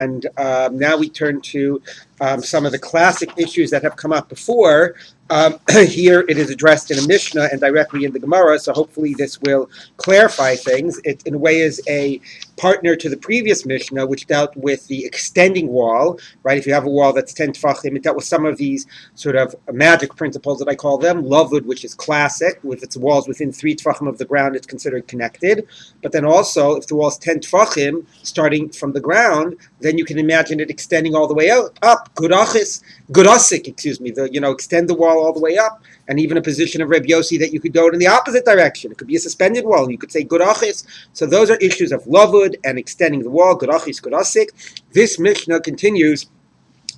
And now we turn to some of the classic issues that have come up before. Here it is addressed in a Mishnah and directly in the Gemara, so hopefully this will clarify things. It, in a way, is a partner to the previous Mishnah, which dealt with the extending wall, right? If you have a wall that's 10 tfachim, it dealt with some of these sort of magic principles that I call them. Lavud, which is classic. If its walls within 3 tfachim of the ground, it's considered connected. But then also, if the wall is 10 tfachim, starting from the ground, then you can imagine it extending all the way up. Gudasik, extend the wall all the way up, and even a position of Rabbi Yossi that you could go in the opposite direction. It could be a suspended wall, and you could say Gudachis. So those are issues of lavud and extending the wall, Gudachis, Gudasik. This Mishnah continues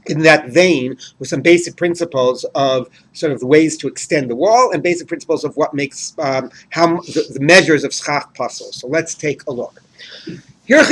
in that vein with some basic principles of sort of the ways to extend the wall and basic principles of what makes the measures of schach puzzle. So let's take a look. If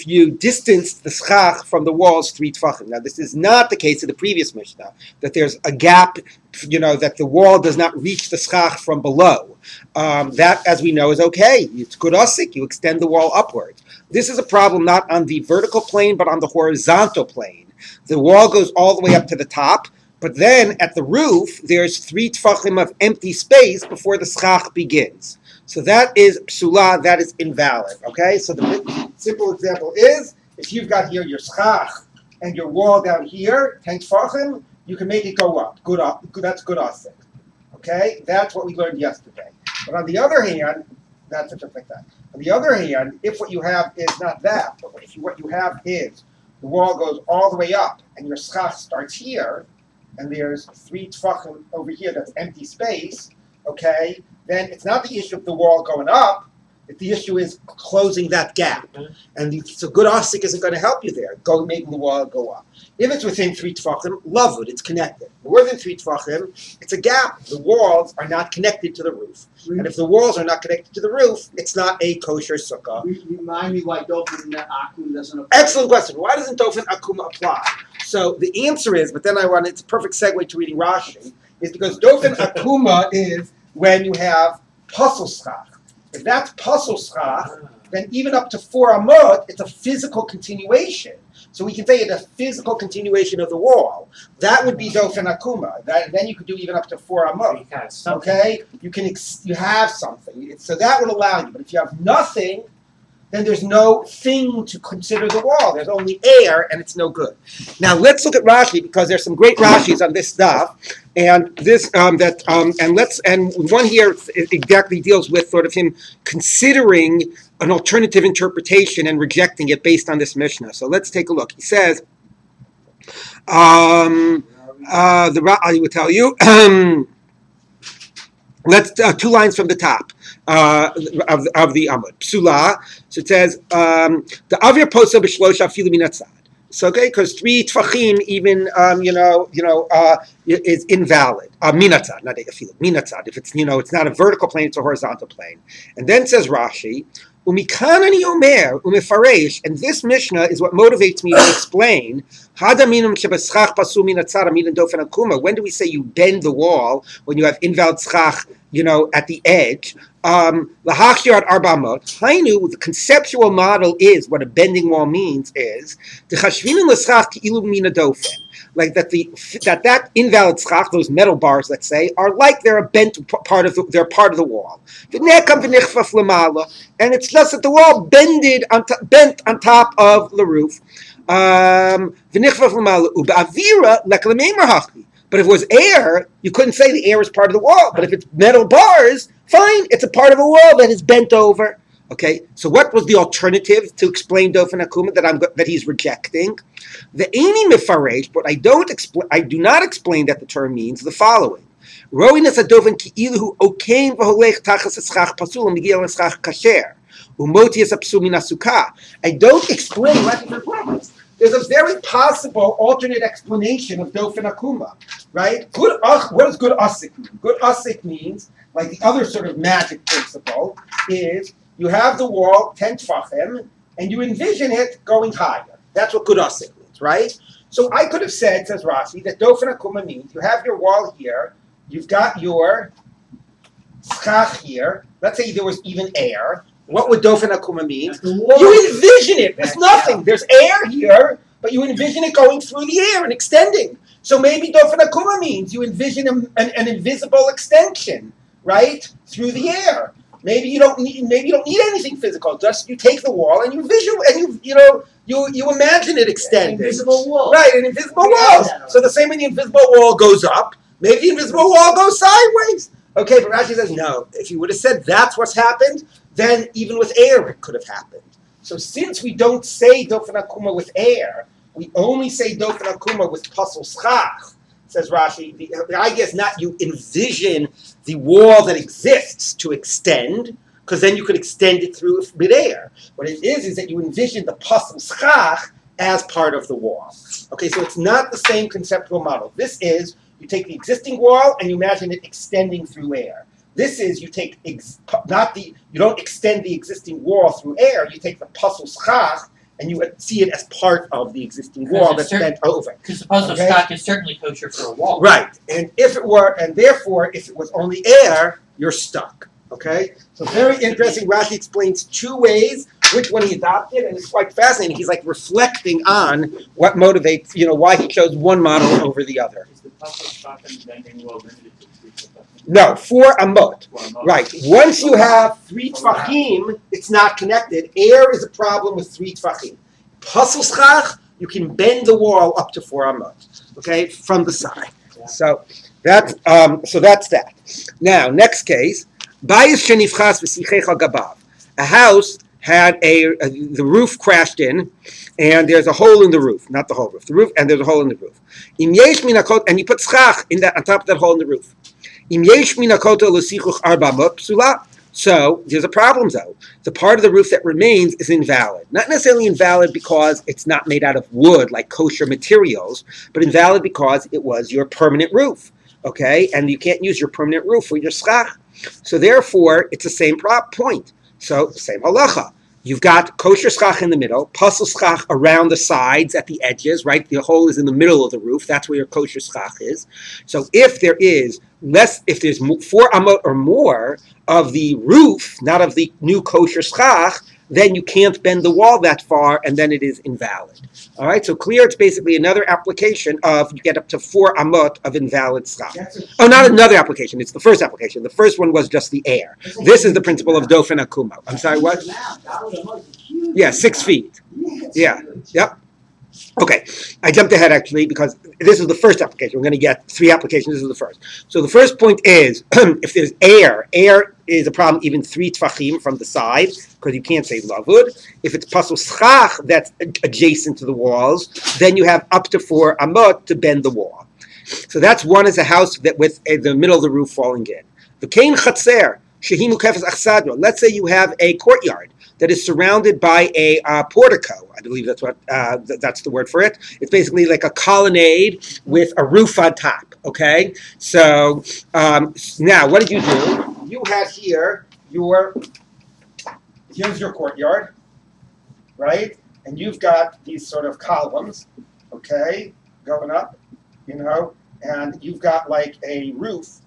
you distance the schach from the walls 3 tfachim. Now, this is not the case of the previous Mishnah, that there's a gap, that the wall does not reach the schach from below. That, as we know, is okay. It's gudasik, you extend the wall upwards. This is a problem not on the vertical plane, but on the horizontal plane. The wall goes all the way up to the top, but then at the roof, there's 3 tfachim of empty space before the schach begins. So that is psula, that is invalid, okay? So the simple example is, if you've got here your schach and your wall down here, 10 tfachim, you can make it go up. That's good asik, okay? That's what we learned yesterday. But on the other hand, that's just like that. On the other hand, if what you have is not that, but what you have is the wall goes all the way up and your schach starts here, and there's 3 tfachim over here that's empty space, okay? Then it's not the issue of the wall going up. The issue is closing that gap. And so good asik isn't going to help you there, making the wall go up. If it's within 3 tfachim, lavud, it's connected. More than 3 tfachim, it's a gap. The walls are not connected to the roof. And if the walls are not connected to the roof, it's not a kosher sukkah. Remind me why dofen akum doesn't apply. Excellent question. Why doesn't dofen akum apply? So the answer is, but then it's a perfect segue to reading Rashi, is because dofen akuma is when you have pasul schach. If that's pasul schach, then even up to 4 amot, it's a physical continuation. So we can say it's a physical continuation of the wall. That would be dofen akuma. Then you could do even up to 4 amot. Okay, you have something. So that would allow you. But if you have nothing, then there's no thing to consider the wall. There's only air, and it's no good. Now let's look at Rashi, because there's some great Rashis on this stuff, and this and one here exactly deals with sort of him considering an alternative interpretation and rejecting it based on this Mishnah. So let's take a look. He says, I will tell you. Let's 2 lines from the top of the Amud. Psula. So it says the Avir Posa B'Shlosha Afilu Minatzad. So okay, because 3 tfachim even is invalid. Minatzad, not afilu. Minatzad. If it's it's not a vertical plane, it's a horizontal plane. And then says Rashi, Umikanani Omer Umefaresh, and this Mishnah is what motivates me to explain. Hadaminum shebeschach pasu minatzad amilin dofen akuma. When do we say you bend the wall when you have invalid schach, at the edge? Lahachir arbamot. Hainu, the conceptual model is what a bending wall means is the chashvinin l'schach ki'ilu mina dofen. Like that invalid schach, those metal bars, let's say, are like they're a bent part of they're part of the wall. And it's just that the wall bent on top of the roof. But if it was air, you couldn't say the air is part of the wall. But if it's metal bars, fine, it's a part of a wall that is bent over. Okay, so what was the alternative to explain dofen akuma that he's rejecting? The Eini Mefaresh, but I do not explain that the term means the following. Roinas adofen ki'ilu okein v'holech tachas eschach pasul u'migiel eschach kasher u'motias apsu min Succah. I don't explain what the promise. There's a very possible alternate explanation of dofen akuma, right? What does good asik mean? Good asik means, like the other sort of magic principle, is you have the wall 10 tfachim, and you envision it going higher. That's what good asik means, right? So I could have said, says Rashi, that dofen akuma means you have your wall here, you've got your schach here. Let's say there was even air. What would Dofen Akuma mean? That's the wall. You envision it. There's nothing. Yeah. There's air here, but you envision it going through the air and extending. So maybe Dofen Akuma means you envision an invisible extension, right, through the air. Maybe you don't need anything physical. Just you take the wall and you imagine it extending. Invisible wall. Right, an invisible wall. So the same way the invisible wall goes up, maybe the invisible wall goes sideways. Okay, but Rashi says no. If you would have said that's what's happened, then even with air it could have happened. So since we don't say Dofen Akuma with air, we only say Dofen Akuma with Pasul Schach, says Rashi. The idea is not you envision the wall that exists to extend, because then you could extend it through midair. What it is that you envision the Pasul Schach as part of the wall. Okay, so it's not the same conceptual model. This is, you take the existing wall and you imagine it extending through air. This is, you take, you don't extend the existing wall through air, you take the Pasul Schach and you see it as part of the existing wall that's bent over. Because the Pasul Schach is certainly kosher for a wall. Right, and therefore, if it was only air, you're stuck. Okay? So very interesting. Rashi explains two ways which one he adopted, and it's quite fascinating. He's like reflecting on what motivates, why he chose one model over the other. Is the Pasul Schach and bending wall limited to 3 tefachim? No, 4 amot. Right. Once you have 3 tefachim, it's not connected. Air is a problem with 3 tefachim. Pasul Schach, you can bend the wall up to 4 amot. Okay, from the side. So that's that. Now, next case. Bayis shenifchas v'sichech al gabav. A house had the roof crashed in, and there's a hole in the roof, not the whole roof, the roof, and there's a hole in the roof. Im yesh min hakot, and you put schach in that on top of that hole in the roof. Im yesh min hakotel l'sichuch 400 psula. So there's a problem though. The part of the roof that remains is invalid. Not necessarily invalid because it's not made out of wood like kosher materials, but invalid because it was your permanent roof. Okay, and you can't use your permanent roof for your schach. So therefore, it's the same point. So same halacha. You've got kosher schach in the middle, pasul schach around the sides at the edges, right? The hole is in the middle of the roof. That's where your kosher schach is. So if there's 4 amot or more of the roof, not of the new kosher schach, then you can't bend the wall that far, and then it is invalid. All right, so clear, it's basically another application of, you get up to 4 amot of invalid schach. Oh, not another application, it's the first application. The first one was just the air. This is the principle of Dofen Akuma. I'm sorry, what? Yeah, 6 feet. Yeah, yep. Okay, I jumped ahead actually because this is the first application. We're going to get 3 applications. This is the first. So the first point is, if there's air is a problem even 3 tefachim from the side because you can't say lavud. If it's pasul schach that's adjacent to the walls, then you have up to 4 amot to bend the wall. So that's one is a house that with the middle of the roof falling in. The kain chatzer shehi mukefes achsadro. Let's say you have a courtyard that is surrounded by a portico. I believe that's that's the word for it. It's basically like a colonnade with a roof on top. Okay, so now what did you do? You had here here's your courtyard, right? And you've got these sort of columns, okay, going up, and you've got like a roof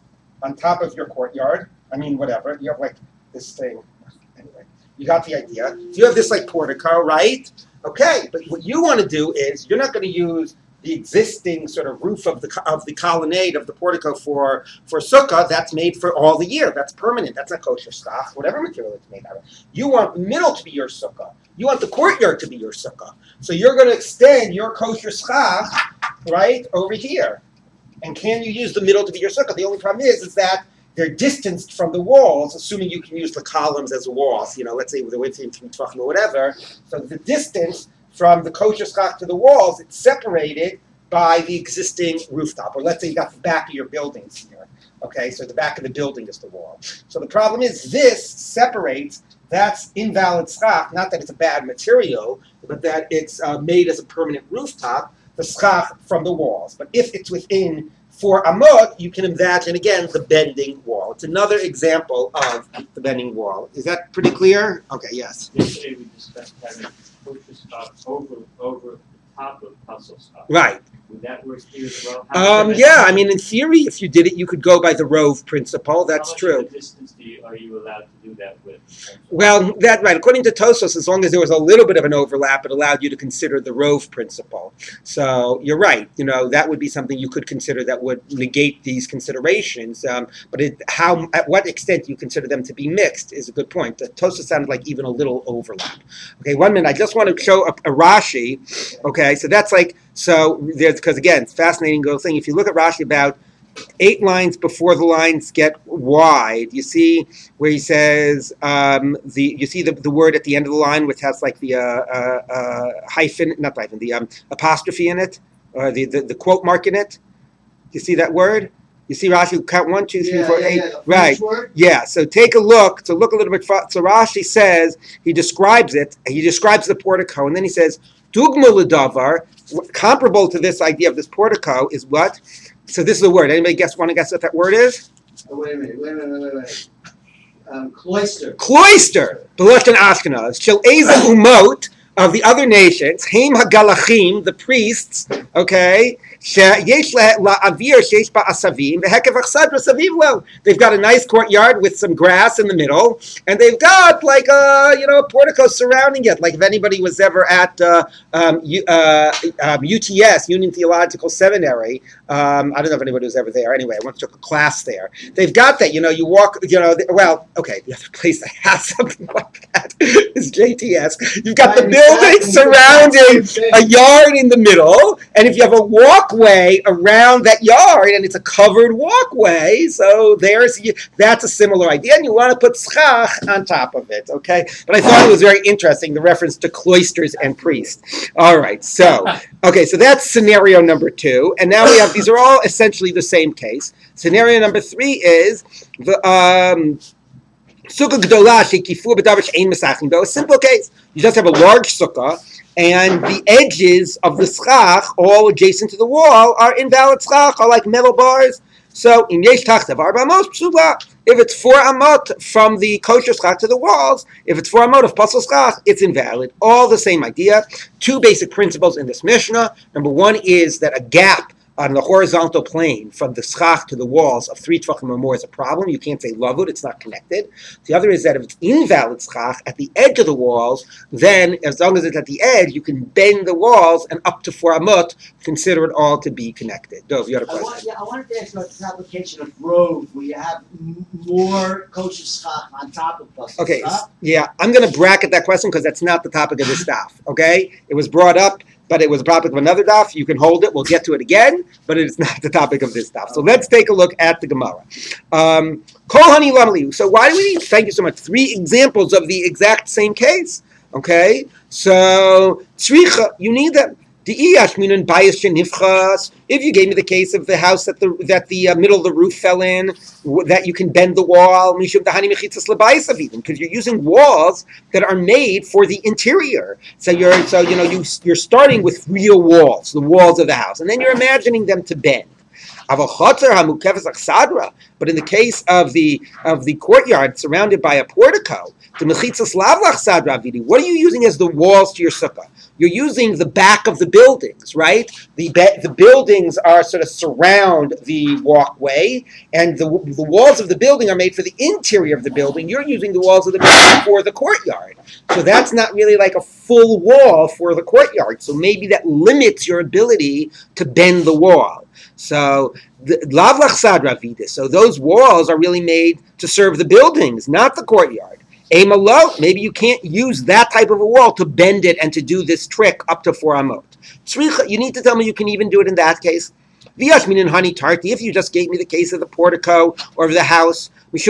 on top of your courtyard. I mean, whatever. You have like this thing. Anyway, you got the idea. You have this like portico, right? Okay, but what you want to do is you're not going to use the existing sort of roof of the colonnade of the portico for Sukkah. That's made for all the year. That's permanent. That's not kosher schach, whatever material it's made out of. You want the middle to be your Sukkah. You want the courtyard to be your Sukkah. So you're going to extend your kosher schach right over here. And can you use the middle to be your Sukkah? The only problem is that they're distanced from the walls, assuming you can use the columns as walls. Let's say with the width in 3 tefachim or whatever. So the distance from the kosher schach to the walls, it's separated by the existing rooftop. Or let's say you got the back of your buildings here. Okay, so the back of the building is the wall. So the problem is this separates, that's invalid schach, not that it's a bad material, but that it's made as a permanent rooftop, the schach from the walls. But if it's within 4 amot, you can imagine, again, the bending wall. It's another example of the bending wall. Is that pretty clear? Okay, yes. Yesterday we discussed having kosher schach over the top of pasul schach. Right. Would that work here as well? Yeah, I mean, in theory, if you did it, you could go by the rove principle. That's How much true. of a distance are you allowed to do that with? Well, that's right. According to Tosfos, as long as there was a little bit of an overlap, it allowed you to consider the rove principle. So you're right. That would be something you could consider that would negate these considerations. But at what extent you consider them to be mixed is a good point. Tosfos sounded like even a little overlap. Okay, 1 minute. I just want to show a Rashi. Okay, so that's because again, it's fascinating little thing. If you look at Rashi about 8 lines before the lines get wide, you see where he says you see the word at the end of the line, which has like the hyphen, not hyphen, the apostrophe in it, or the quote mark in it. You see that word? You see Rashi count 1, 2, 3, 4, 8. Right. Yeah. So take a look. To look a little bit. So Rashi says he describes it. He describes the portico, and then he says dugma l'davar, comparable to this idea of this portico is what? So this is the word. Anybody want to guess what that word is? Wait a minute. Cloister. Cloister. B'lashon Ashkenaz. Shel eza umot, of the other nations. Heim hagalachim, the priests. Okay. They've got a nice courtyard with some grass in the middle, and they've got like a portico surrounding it. Like if anybody was ever at UTS, Union Theological Seminary, I don't know if anybody was ever there. Anyway, I once took a class there. They've got that. You walk. The other place that has something like that is JTS. You've got the building surrounding a yard in the middle, and if you have a walkway around that yard, and it's a covered walkway, so that's a similar idea, and you want to put Succah on top of it, okay? But I thought it was very interesting, the reference to cloisters and priests. All right, so that's scenario number 2, and now we have, these are all essentially the same case. Scenario number 3 is the Sukkah Gdolah Shekifu B'Davar She'ein Mesachim Bo, a simple case. You just have a large sukkah, and the edges of the schach, all adjacent to the wall, are invalid schach, are like metal bars. So, in yesh tachtav arba amos psula, if it's 4 amot from the kosher schach to the walls, if it's 4 amot of pasul schach, it's invalid. All the same idea. 2 basic principles in this Mishnah. Number 1 is that a gap on the horizontal plane from the schach to the walls of 3 tvachim or more is a problem. You can't say lavud, it's not connected. The other is that if it's invalid schach at the edge of the walls, then as long as it's at the edge, you can bend the walls and up to 4 amot, consider it all to be connected. Dov, you had a question? I wanted to ask about this application of rove, where you have more kosher schach on top of plus. Okay, yeah, I'm going to bracket that question because that's not the topic of this daf, okay? It was brought up, but it was a topic of another daf. You can hold it. We'll get to it again, but it is not the topic of this daf. So let's take a look at the Gemara. So why do we need, thank you so much, 3 examples of the exact same case? Okay, so tzricha, you need them. If you gave me the case of the house that the middle of the roof fell in, that you can bend the wall, because you're using walls that are made for the interior. So you're starting with real walls, the walls of the house, and then you're imagining them to bend. But in the case of the courtyard surrounded by a portico, what are you using as the walls to your sukkah? You're using the back of the buildings, right? The buildings are sort of surround the walkway, and the walls of the building are made for the interior of the building. You're using the walls of the building for the courtyard. So that's not really like a full wall for the courtyard. So maybe that limits your ability to bend the wall. So so those walls are really made to serve the buildings, not the courtyard. Maybe you can't use that type of a wall to bend it and to do this trick up to 4 amot. You need to tell me you can even do it in that case. If you just gave me the case of the portico or of the house, because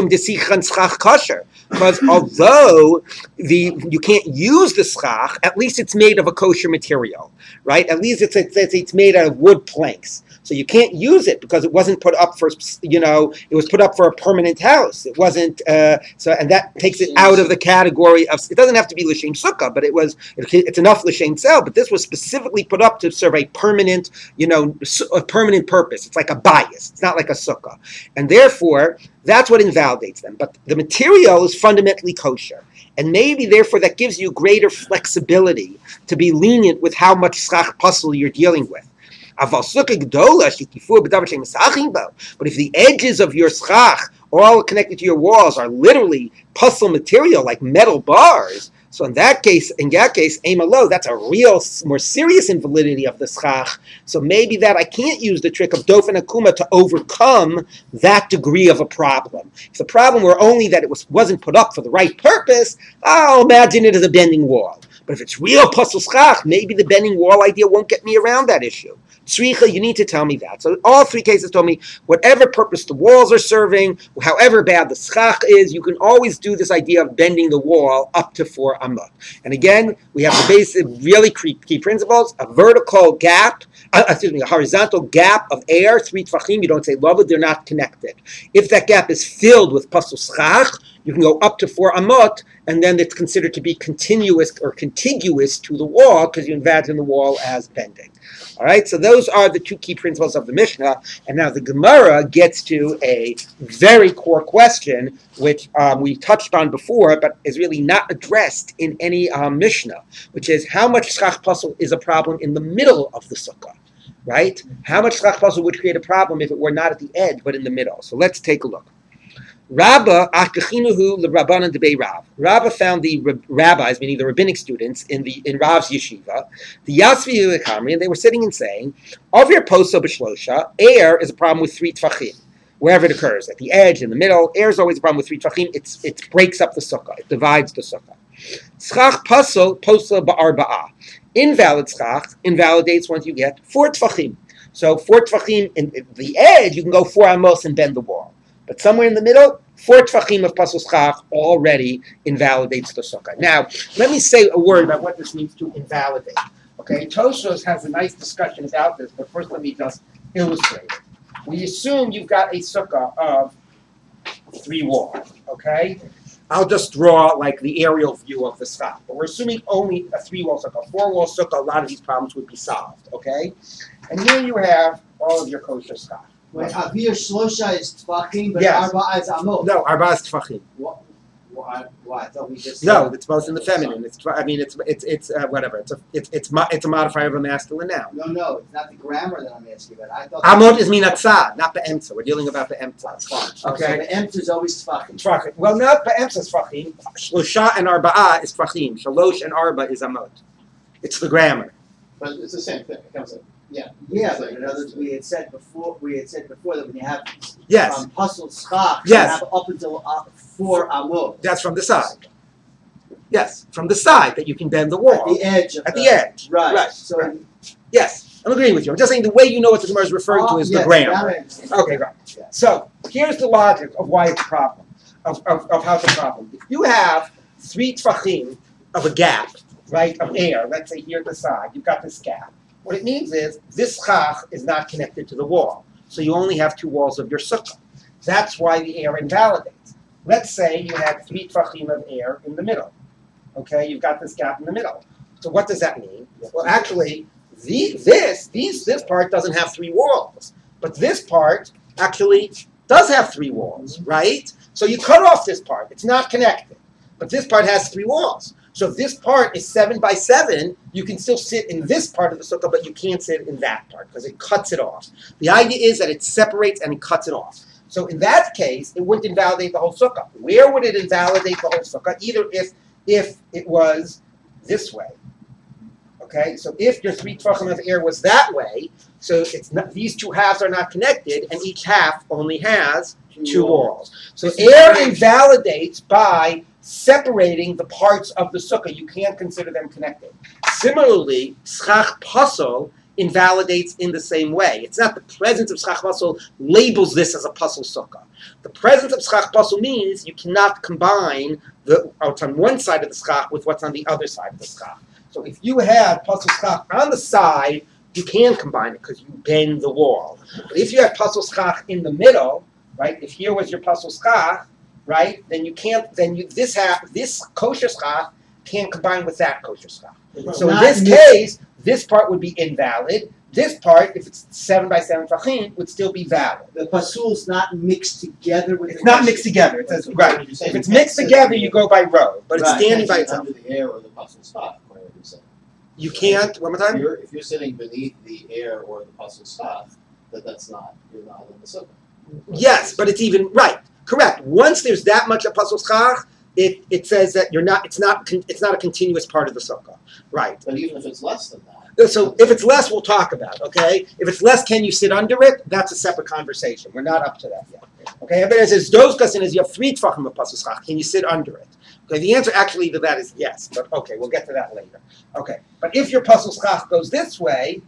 although you can't use the schach, at least it's made of a kosher material, right? At least it's made out of wood planks. So you can't use it because it wasn't put up for, it was put up for a permanent house. It wasn't, and that takes it out of the category of, it doesn't have to be l'shem sukkah, but it's enough l'shem sel, but this was specifically put up to serve a permanent purpose. It's like a bias. It's not like a sukkah. And therefore, that's what invalidates them. But the material is fundamentally kosher. And maybe, therefore, that gives you greater flexibility to be lenient with how much schach pasul you're dealing with. But if the edges of your schach all connected to your walls are literally puzzle material like metal bars. So in that case, aim low, that's a real, more serious invalidity of the schach. So maybe that I can't use the trick of dofen akuma to overcome that degree of a problem. If the problem were only that it wasn't put up for the right purpose, I'll imagine it as a bending wall. But if it's real puzzle schach, maybe the bending wall idea won't get me around that issue. Tzricha, you need to tell me that. So all three cases told me whatever purpose the walls are serving, however bad the schach is, you can always do this idea of bending the wall up to 4 amot. And again, we have the basic, really key principles: a vertical gap, a horizontal gap of air, 3 tfachim. You don't say lava; they're not connected. If that gap is filled with pasul schach, you can go up to 4 amot, and then it's considered to be continuous or contiguous to the wall because you imagine the wall as bending. All right, so those are the 2 key principles of the Mishnah. And now the Gemara gets to a very core question, which we touched on before, but is really not addressed in any Mishnah, which is how much schach pasul is a problem in the middle of the sukkah, right? How much schach pasul would create a problem if it were not at the edge, but in the middle? So let's take a look. Rabba achkachinuhu l'Rabbanan debei Rav. Rabba found the rabbis, meaning the rabbinic students, in Rav's yeshiva, the Yasvi Kamri, and they were sitting and saying, "Avir poso b'shlosha, air is a problem with 3 tfachim, wherever it occurs, at the edge, in the middle. Air is always a problem with 3 tfachim. It breaks up the sukkah, it divides the sukkah. Schach pasul poso ba'arba'a. Invalid schach invalidates once you get 4 tfachim. So 4 tfachim in the edge, you can go 4 amos and bend the wall. But somewhere in the middle, 4 tfachim of pasul schach already invalidates the sukkah. Now, let me say a word about what this means to invalidate. Okay, Tosfos has a nice discussion about this, but first let me just illustrate it. We assume you've got a sukkah of 3 walls, okay? I'll just draw like the aerial view of the schach. But we're assuming only a 3-wall sukkah. 4-wall sukkah, a lot of these problems would be solved, okay? And here you have all of your kosher schach. Wait, Avir Shlosha is Tfachim, but Yes. Arba is Amot. No, arba is tfachim. What? I thought we just No, it's both in the feminine. It's whatever. It's a modifier of a masculine noun. No, it's not the grammar that I'm asking about. I thought Amot is minatzad, not be'emtza. We're dealing about be'emtza. Okay. So the empt is always Tfachim. Tfachim. Well, not be'emtza is tfachim. Shlosha and arba'ah is tfachim. Shalosh and arba is amot. It's the grammar. But it's the same thing. It comes in. Yeah, but in other words, we had said before that when you have Yes. pasul schach, Yes. you have up until 4 amot. That's from the side. Yes, from the side that you can bend the wall. At the edge. At the edge. Right. Right. So Right. Yes, I'm agreeing with you. I'm just saying the way you know what the Gemara is referring to is the grammar. Okay, right. Yeah. So here's the logic of why it's a problem, of how it's a problem. If you have 3 tfachim of a gap, right, of air, let's say here at the side, you've got this gap. What it means is this schach is not connected to the wall. So you only have 2 walls of your sukkah. That's why the air invalidates. Let's say you had 3 tfachim of air in the middle. Okay, you've got this gap in the middle. So what does that mean? Well, actually, this part doesn't have 3 walls. But this part actually does have 3 walls, right? So you cut off this part. It's not connected. But this part has 3 walls. So if this part is 7 by 7, you can still sit in this part of the sukkah, but you can't sit in that part because it cuts it off. The idea is that it separates and it cuts it off. So in that case, it wouldn't invalidate the whole sukkah. Where would it invalidate the whole sukkah? Either if it was this way. Okay, so if your 3 tfachim of air was that way, so it's not, these 2 halves are not connected, and each half only has 2 walls. So air invalidates by separating the parts of the sukkah. You can't consider them connected. Similarly, schach pasul invalidates in the same way. It's not the presence of schach pasul labels this as a pasul sukkah. The presence of schach pasul means you cannot combine what's on one side of the schach with what's on the other side of the schach. So if you have pasul schach on the side, you can combine it because you bend the wall. But if you have pasul schach in the middle, right? If here was your pasul schach, right? Then you can't. Then this kosher schach can't combine with that kosher schach. So in this case, this part would be invalid. This part, if it's 7 by 7 tfachim, would still be valid. The pasul's not mixed together with. It's not mixed together. It says right. If it's mixed together, you go by row, but it's standing by itself. Under the air or the pasul spot, according to what you said. You can't. One more time. If you're sitting beneath the air or the pasul spot, you're not in the sukkah. Yes, but it's even right. Correct. Once there's that much of pasul schach, it says that it's not a continuous part of the sukkah. Right. But even if it's less than that. So if it's less, we'll talk about, okay? If it's less, can you sit under it? That's a separate conversation. We're not up to that yet. Okay, everybody says, Dozkasin is you have 3 tfachim of pasul schach. Can you sit under it? Okay, the answer actually to that is yes, but okay, we'll get to that later. Okay, but if your pasul schach goes this way,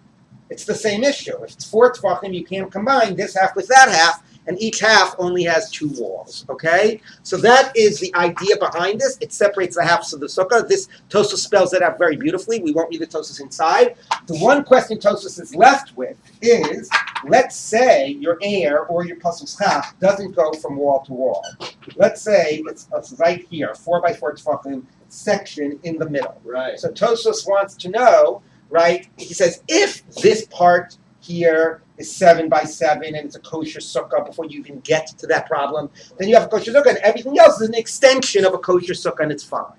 it's the same issue. If it's 4 tfachim, you can't combine this half with that half, and each half only has 2 walls, okay? So that is the idea behind this. It separates the halves of the sukkah. This Tosfos spells it out very beautifully. We won't read the Tosfos inside. The one question Tosfos is left with is, let's say your air or your pasul schach doesn't go from wall to wall. Let's say it's right here, 4x4 tefachim section in the middle. Right. So Tosfos wants to know, right, he says, if this part here is 7x7 and it's a kosher sukkah before you even get to that problem, then you have a kosher sukkah and everything else is an extension of a kosher sukkah and it's fine.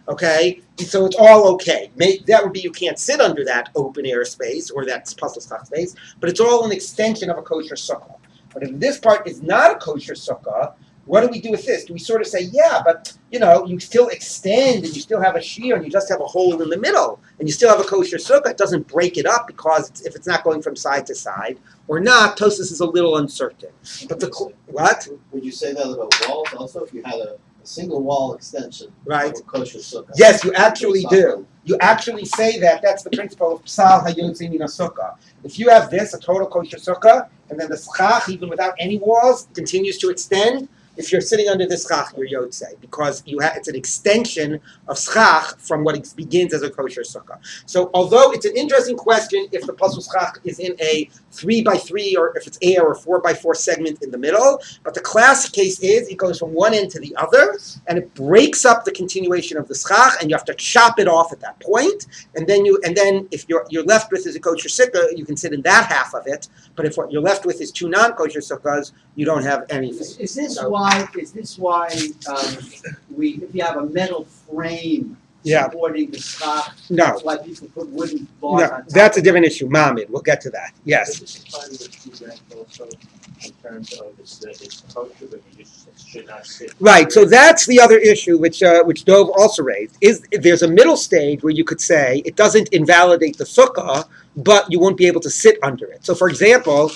Okay? So it's all okay. That would be you can't sit under that open air space or that pasul schach space, but it's all an extension of a kosher sukkah. But if this part is not a kosher sukkah, what do we do with this? Do we sort of say, yeah, but, you still extend and you still have a shear and you just have a hole in the middle and you still have a kosher sukkah. It doesn't break it up because if it's not going from side to side or not, Tosfos is a little uncertain. But what? Would you say that about walls also? If you had a single wall extension Right. of a kosher sukkah? Yes, you actually do. You actually say that. That's the principle of psal hayotzi min sukkah. If you have this, a total kosher sukkah, and then the schach, even without any walls, continues to extend, if you're sitting under the schach, you're yotzei, because it's an extension of schach from what begins as a kosher sukkah. So although it's an interesting question if the pasul schach is in a 3x3 or if it's air or 4x4 segment in the middle, but the classic case is it goes from one end to the other and it breaks up the continuation of the schach and you have to chop it off at that point, and then if you're left with is a kosher sukkah, you can sit in that half of it, but if what you're left with is 2 non-kosher sukkahs, you don't have anything. Is this why if you have a metal frame supporting the schach, No. that's why people put wooden bars on No, top? that's a different issue. Mamid, we'll get to that. Yes. This is part of the feedback also in terms of it's kosher, but you just should not sit. Right, so that's the other issue which Dov also raised, is there's a middle stage where you could say it doesn't invalidate the sukkah, but you won't be able to sit under it. So for example,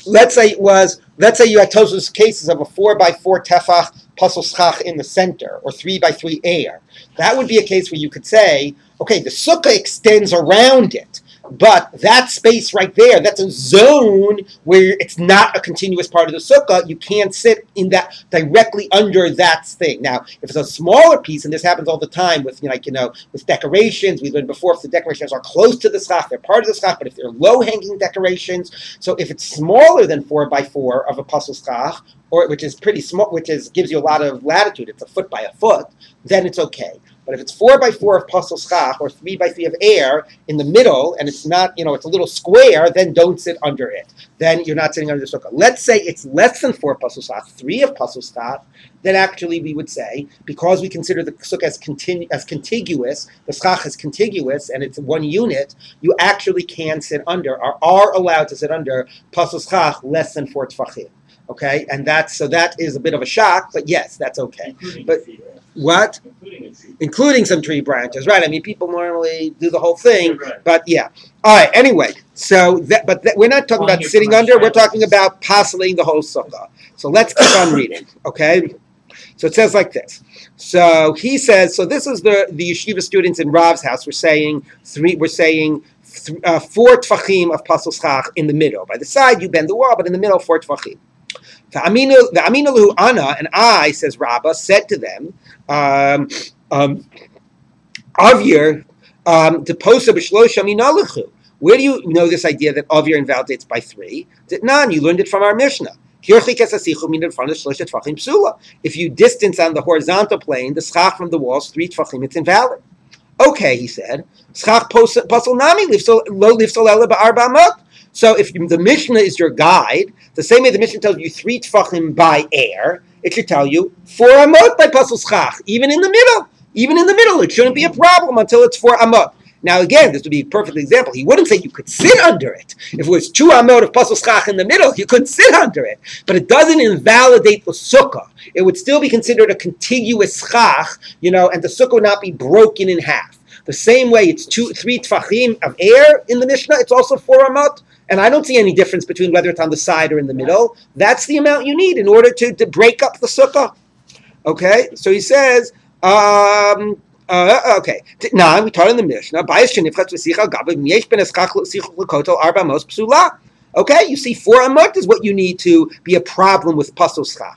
let's say you had Tosfos cases of a 4x4 tefach pasul schach in the center, or 3x3 air. That would be a case where you could say, okay, the sukkah extends around it, but that space right there, that's a zone where it's not a continuous part of the sukkah. You can't sit in that directly under that thing. Now, if it's a smaller piece, and this happens all the time with with decorations, we learned before, if the decorations are close to the schach, they're part of the schach, but if they're low-hanging decorations, so if it's smaller than 4x4 of a pasul schach, or which is pretty small, gives you a lot of latitude, it's a foot by a foot, then it's okay. But if it's 4x4 of pasul schach or 3x3 of air in the middle, and it's not, it's a little square, then don't sit under it. Then you're not sitting under the sukkah. Let's say it's less than 4 pasul schach, 3 of pasul schach, then actually we would say, because we consider the sukkah as contiguous, the schach is contiguous, and it's one unit, you actually can sit under, or are allowed to sit under pasul schach less than 4 tefachim. Okay, and that is a bit of a shock, but yes, that's okay. But what? Including some tree branches, right? I mean, people normally do the whole thing, but yeah. All right. Anyway, so we're not talking about sitting under. We're talking about passeling the whole sukkah. So let's keep on reading. Okay. So it says like this. So he says. So this is the yeshiva students in Rav's house. We're saying 4 tefachim of pasul schach in the middle. By the side you bend the wall, but in the middle 4 tefachim. The Aminu Anna and I, says Rabbi, said to them, Avir, deposa b'shlosha minaluchu. Where do you know this idea that Avir invalidates by 3? None. You learned it from our Mishnah. If you distance on the horizontal plane the schach from the walls 3 tefachim, it's invalid. Okay, he said. Schach pasal nami lo lifsol ele ba'arba amot. So if the Mishnah is your guide, the same way the Mishnah tells you 3 tefachim by air, it should tell you 4 amot by pasul schach, even in the middle. Even in the middle, it shouldn't be a problem until it's 4 amot. Now again, this would be a perfect example. He wouldn't say you could sit under it. If it was 2 amot of pasal schach in the middle, you couldn't sit under it. But it doesn't invalidate the sukkah. It would still be considered a contiguous schach, and the sukkah would not be broken in half. The same way it's 3 tfachim of air in the Mishnah, it's also 4 amot. And I don't see any difference between whether it's on the side or in the middle. That's the amount you need in order to break up the sukkah. Okay, so he says, okay. Now we taught in the Mishnah. Okay, you see, 4 amot is what you need to be a problem with pasal schach.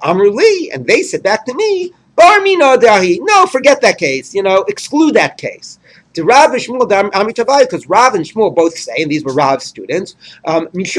Amruli, and they said back to me, bar mina dahi. No, forget that case. Exclude that case. To Rav and Shmuel, because Rav and Shmuel both say, and these were Rav's students, that's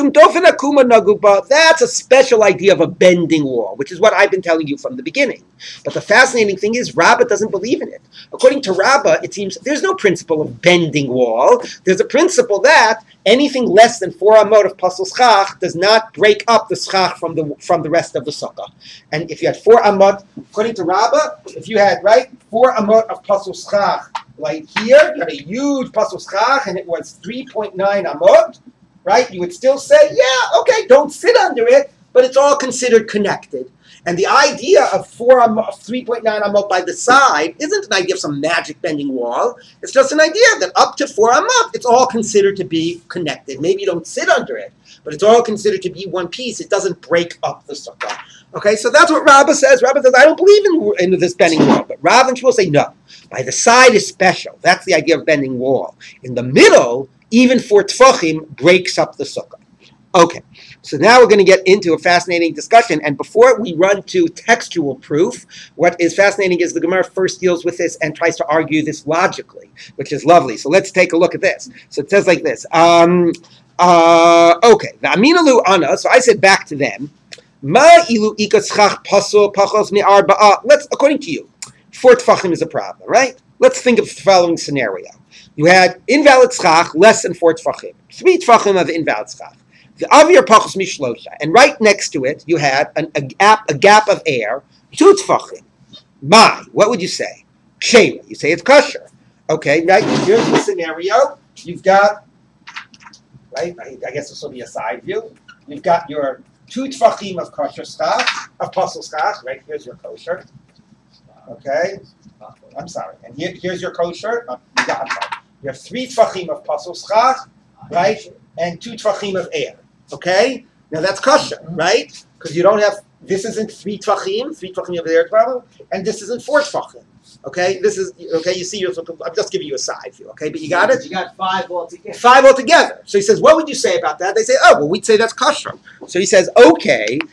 a special idea of a bending wall, which is what I've been telling you from the beginning. But the fascinating thing is, Rabbah doesn't believe in it. According to Rabbah, it seems there's no principle of bending wall. There's a principle that anything less than 4 amot of pasal schach does not break up the schach from the rest of the sukkah. And if you had 4 amot, according to Rabbah, if you had 4 amot of pasal schach, like here, you had a huge pasal schach, and it was 3.9 amot, right? You would still say, yeah, okay, don't sit under it, but it's all considered connected. And the idea of 3.9 amot by the side isn't an idea of some magic bending wall. It's just an idea that up to 4 amot, it's all considered to be connected. Maybe you don't sit under it, but it's all considered to be one piece. It doesn't break up the sukkah. Okay, so that's what Rabbah says. Rabbah says, I don't believe in this bending wall. But Rav and Shmuel say, no. By the side is special. That's the idea of bending wall. In the middle, even 4 tfachim breaks up the sukkah. Okay, so now we're going to get into a fascinating discussion. And before we run to textual proof, what is fascinating is the Gemara first deals with this and tries to argue this logically, which is lovely. So let's take a look at this. So it says like this. Okay, the aminalu ana. So I said back to them, ma ilu ikatzchach pasul pachos mi'arba'a. According to you, 4 tfachim is a problem, right? Let's think of the following scenario. You had invalid schach, less than 4 tfachim. 3 tfachim of invalid schach. The avir pachos mishlosha. And right next to it, you had a gap of air, 2 tfachim. What would you say? Shema. You say it's kosher. Okay, right? Here's the scenario. You've got, right? I guess this will be a side view. You've got your 2 tfachim of kosher schach, of pasal schach. Right? Here's your kosher. Okay, I'm sorry. And here's your kosher. I'm sorry. You have 3 tfachim of pasal schach, right? And 2 tfachim of air. Okay? Now that's kosher, right? Because you don't have, this isn't 3 tfachim of air problem, and this isn't 4 tfachim. Okay? This is, okay, you see, I'm just giving you a side view, okay? But you got it? You got 5 altogether. 5 altogether. So he says, what would you say about that? They say, oh, well, we'd say that's kosher. So he says, okay, you'd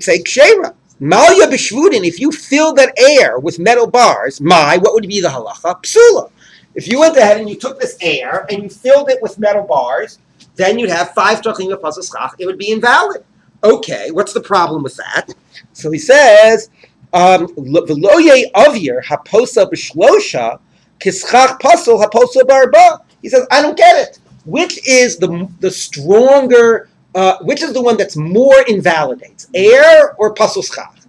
say kshera. Malya b'shvudin, if you fill that air with metal bars, what would be the halacha? Psula. If you went ahead and you took this air and you filled it with metal bars, then you'd have 5 tfachim of pasal schach. It would be invalid. Okay, what's the problem with that? So he says, v'loye avir haposa b'shlosha kischach pasal haposa barba. He says, I don't get it. Which is the stronger? Which is the one that's more invalidates? Air or pasal schach?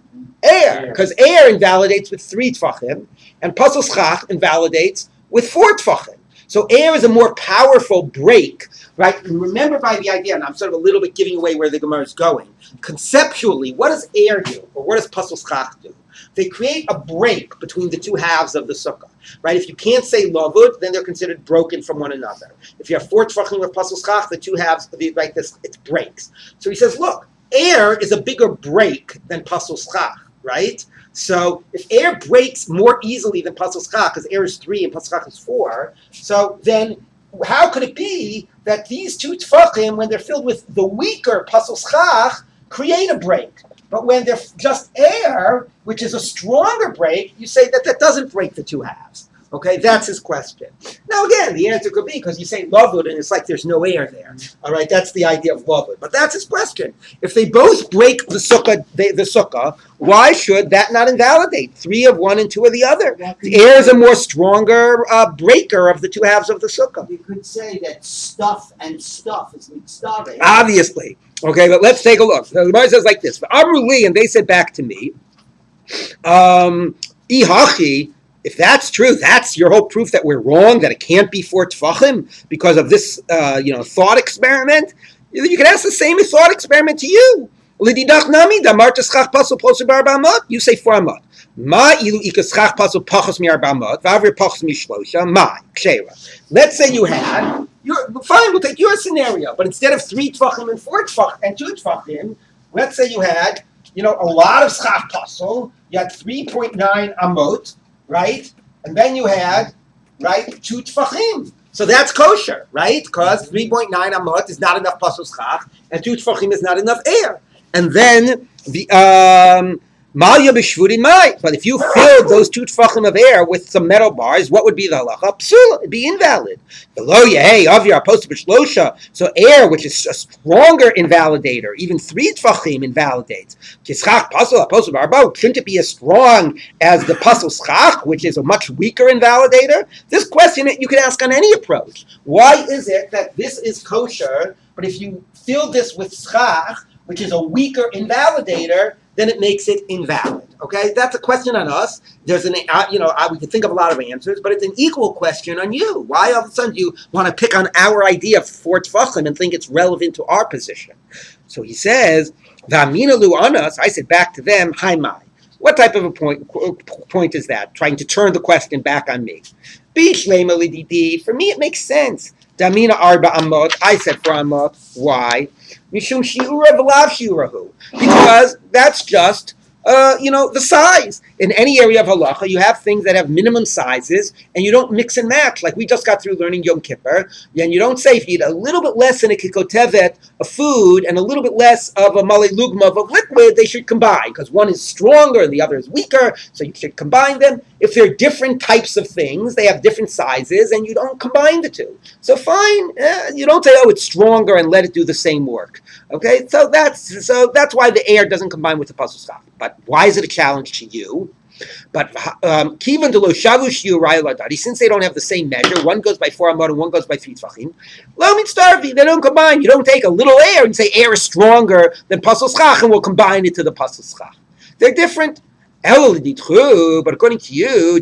Air, because air invalidates with 3 tfachim, and pasal schach invalidates with 4 tfachim. So air is a more powerful break, right? And remember by the idea, and I'm sort of a little bit giving away where the Gemara is going. Conceptually, what does air do, or what does pasal schach do? They create a break between the 2 halves of the sukkah, right? If you can't say lavud, then they're considered broken from one another. If you have 4 tfachim with pasal schach, the 2 halves, like this, it breaks. So he says, look, air is a bigger break than pasal schach, right? So if air breaks more easily than pasal schach, because air is 3 and pasal schach is 4, so then how could it be that these 2 tfachim, when they're filled with the weaker pasal schach, create a break? But when they're just air, which is a stronger break, you say that doesn't break the 2 halves. Okay, that's his question. Now again, the answer could be because you say lavud and it's like there's no air there. All right, that's the idea of lavud. But that's his question. If they both break the sukkah, why should that not invalidate 3 of one and 2 of the other? The air is a more stronger breaker of the 2 halves of the sukkah. You could say that stuff and stuff is mitzvah. Obviously. Okay, but let's take a look. So the Gemara says like this: Amru li, and they said back to me, Ihachi, if that's true, that's your whole proof that we're wrong, that it can't be 4 tefachim because of this, thought experiment. You can ask the same thought experiment to you. Lididach nami damar teschach pasul poser bar-400. You say 400. Ma ilu ikaschach pasul pachos mi-400 v'avir pachos mi-shlosha ma kshera. Let's say you had. Fine, we'll take your scenario, but instead of 3 tefachim and 4 tefachim and 2 tefachim, let's say you had, a lot of schach pasul. You had 3.9 amot, right? And then you had, right, 2 tefachim. So that's kosher, right? Because 3.9 amot is not enough pasul schach, and 2 tefachim is not enough air. And then the malya b'shvurin mai. But if you filled those 2 tefachim of air with some metal bars, what would be the halacha? Psula, it'd be invalid. Below hey, avir apostle b'shlosha. So air, which is a stronger invalidator, even 3 tefachim invalidates. Kischach pasul apostle barba. Shouldn't it be as strong as the pasul schach, which is a much weaker invalidator? This question you can ask on any approach. Why is it that this is kosher, but if you fill this with schach, which is a weaker invalidator, then it makes it invalid. Okay, that's a question on us. There's we could think of a lot of answers, but it's an equal question on you. Why all of a sudden do you want to pick on our idea of 4 tefachim and think it's relevant to our position? So he says, "V'amina lu anas." I said back to them, "Hi mai." What type of a point is that? Trying to turn the question back on me. Bishlema lididi. For me, it makes sense. Damina arba amot. I said 4 amot. Why? Mishum shiura v'lav shiurahu. Because that's just, the size. In any area of halacha, you have things that have minimum sizes, and you don't mix and match. Like we just got through learning Yom Kippur, and you don't say if you eat a little bit less in a kikotevet of food and a little bit less of a male lugma of liquid, they should combine, because one is stronger and the other is weaker, so you should combine them. If they're different types of things, they have different sizes, and you don't combine the two. So fine, you don't say, it's stronger and let it do the same work. Okay, so that's why the air doesn't combine with the pasul schach. But why is it a challenge to you? But kivan delo shavu shiur ra'yladadi, since they don't have the same measure, one goes by 4 amot and one goes by 3 tefachim. Lo mitzdarvi, they don't combine. You don't take a little air and say air is stronger than pasul schach, and we'll combine it to the pasul schach. They're different. But according to you,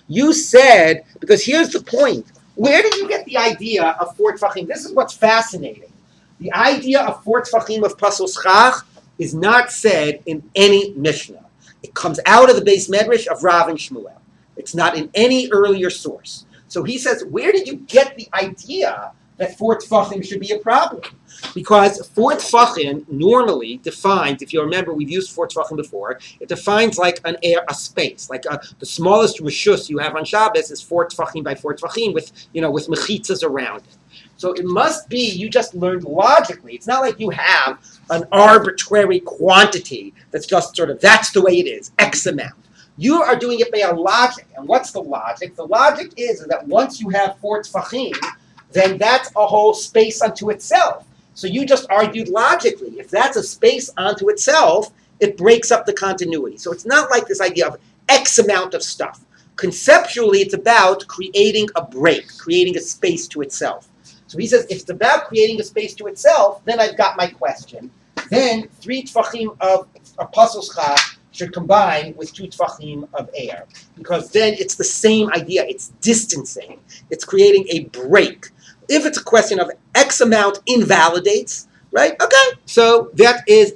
you said, because here's the point. Where did you get the idea of 4 tefachim? This is what's fascinating. The idea of 4 tefachim of pasul schach is not said in any Mishnah. It comes out of the base medrash of Rav and Shmuel. It's not in any earlier source. So he says, where did you get the idea that 4 tefachim should be a problem? Because 4 tefachim normally defines, if you remember, we've used 4 tefachim before, it defines like a space. Like the smallest rishus you have on Shabbos is 4 tefachim by 4 tefachim with mechitzas around it. So it must be you just learned logically. It's not like you have an arbitrary quantity that's just sort of, that's the way it is, X amount. You are doing it by a logic. And what's the logic? The logic is that once you have 4 tefachim, then that's a whole space unto itself. So you just argued logically. If that's a space unto itself, it breaks up the continuity. So it's not like this idea of X amount of stuff. Conceptually, it's about creating a break, creating a space to itself. So he says, if it's about creating a space to itself, then I've got my question. Then 3 tefachim of pasul schach should combine with 2 tefachim of air. Because then it's the same idea. It's distancing. It's creating a break. If it's a question of X amount invalidates, right? Okay. So that is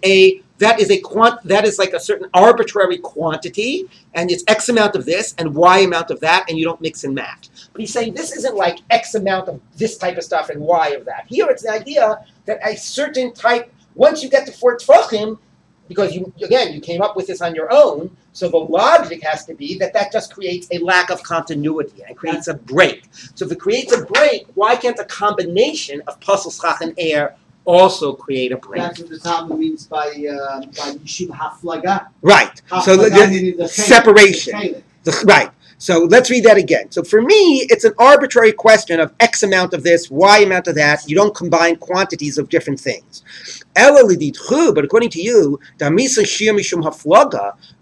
like a certain arbitrary quantity, and it's X amount of this and Y amount of that, and you don't mix and match. But he's saying this isn't like X amount of this type of stuff and Y of that. Here it's the idea that a certain type, once you get to 4 tefachim, because you came up with this on your own, so the logic has to be that just creates a lack of continuity and creates a break. So if it creates a break, why can't a combination of pasul schach and air also create a break? That's what the Talmud means by yishim haflaga. Right. So the separation. Right. So let's read that again. So for me, it's an arbitrary question of X amount of this, Y amount of that. You don't combine quantities of different things. But according to you,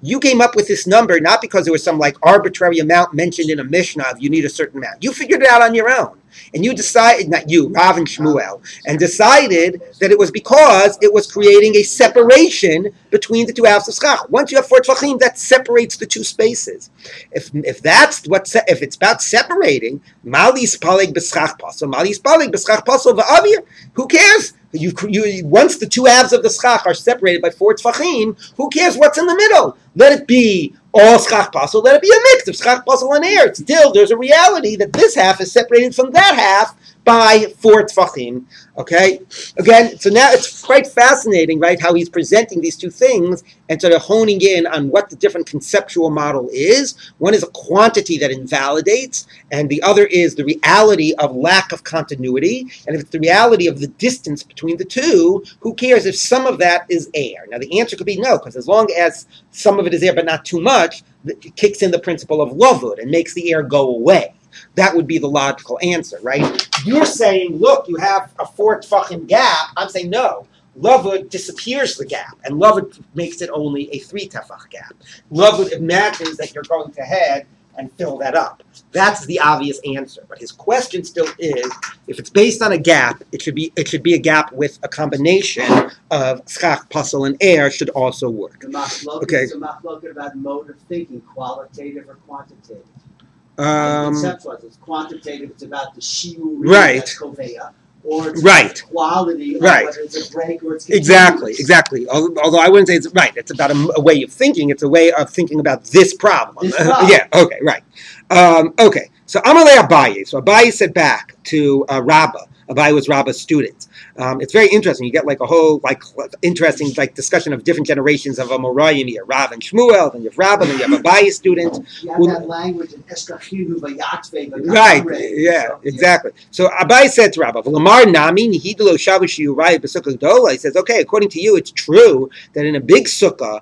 you came up with this number not because there was some like arbitrary amount mentioned in a Mishnah of you need a certain amount. You figured it out on your own. And you decided, not you, Rav and Shmuel, and decided that it was because it was creating a separation between the two halves of schach. Once you have 4 tefachim, that separates the two spaces. If that's if it's about separating, malis palig b'schach paso, malis palig b'schach paso v'avir, who cares? Once the two halves of the schach are separated by 4 tefachim, who cares what's in the middle? Let it be all schach pasul, let it be a mix of schach pasul and air. Still, there's a reality that this half is separated from that half by 4 tefachim. Okay? Again, so now it's quite fascinating, right, how he's presenting these two things and sort of honing in on what the different conceptual model is. One is a quantity that invalidates, and the other is the reality of lack of continuity. And if it's the reality of the distance between the two, who cares if some of that is air? Now, the answer could be no, because as long as some of it is air but not too much, it kicks in the principle of lavud and makes the air go away. That would be the logical answer, right? You're saying, look, you have a 4 tefachim gap. I'm saying, no. Lavud disappears the gap, and lavud makes it only a 3 tefach gap. Lavud imagines that you're going to head and fill that up. That's the obvious answer. But his question still is, if it's based on a gap, it should be a gap with a combination of schach, pasul, and air should also work. The machlok Okay. is a machlok about mode of thinking, qualitative or quantitative. Conceptual. It's quantitative. It's about the shiur, Right. that's koveya, or it's Right. about the quality, of Right. whether it's a break or it's Exactly. continuous. Although I wouldn't say it's right. It's about a way of thinking. It's a way of thinking about this problem. This problem. Yeah. Okay. Right. Okay. So Amalei Abaye. So Abaye said back to Rabbi. Abaye was Rabba's student. It's very interesting. You get like a whole interesting discussion of different generations of Amoraim here. Rav and Shmuel, then you have Rabba, then you have Abaye's student. You have that language in Eskachinu v'yatve, but not Right, already. yeah, So, exactly. So Abai said to Rabbi, "V'lamar nami nihidlo shavush yurai b'sukkah gedola." He says, "Okay, according to you, it's true that in a big sukkah,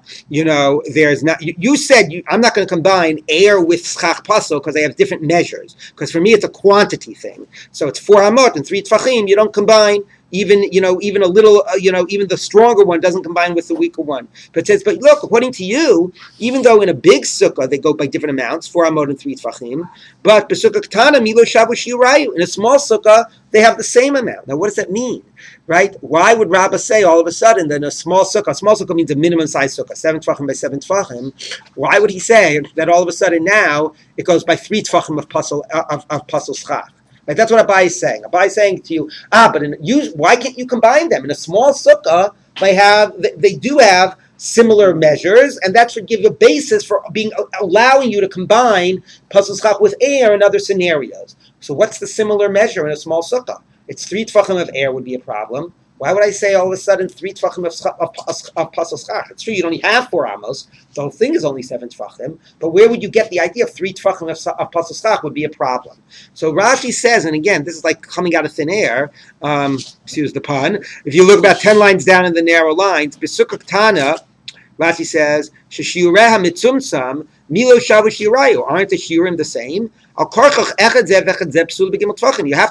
there's not. You said I'm not going to combine air with schach paso because they have different measures. Because for me, it's a quantity thing. So it's 4 amot and 3 tefachim. You don't combine." Even a little, even the stronger one doesn't combine with the weaker one. But it says, but look, according to you, even though in a big sukkah they go by different amounts, 4 amot and 3 tefachim, but b'sukkah katana milo shavush yurayu. In a small sukkah they have the same amount. Now, what does that mean, right? Why would Rabbah say all of a sudden that a small sukkah means a minimum size sukkah, 7 tefachim by 7 tefachim? Why would he say that all of a sudden now it goes by 3 tefachim of pasul schach? Right, that's what Abai is saying. Abai is saying to you, but why can't you combine them? In a small sukkah, they do have similar measures, and that should give you a basis for allowing you to combine pasul schach with air in other scenarios. So what's the similar measure in a small sukkah? It's 3 tefachim of air would be a problem. Why would I say all of a sudden 3 tefachim of pasul schach? It's true you only have 4 amos. The whole thing is only 7 tefachim. But where would you get the idea of 3 tefachim of pasul schach would be a problem? So Rashi says, and again, this is like coming out of thin air. Excuse the pun. If you look about 10 lines down in the narrow lines, b'sukkah ktana, Rashi says, sheshiureha mitzumtzam milo shavush yirayu. Aren't the shiurim the same? You have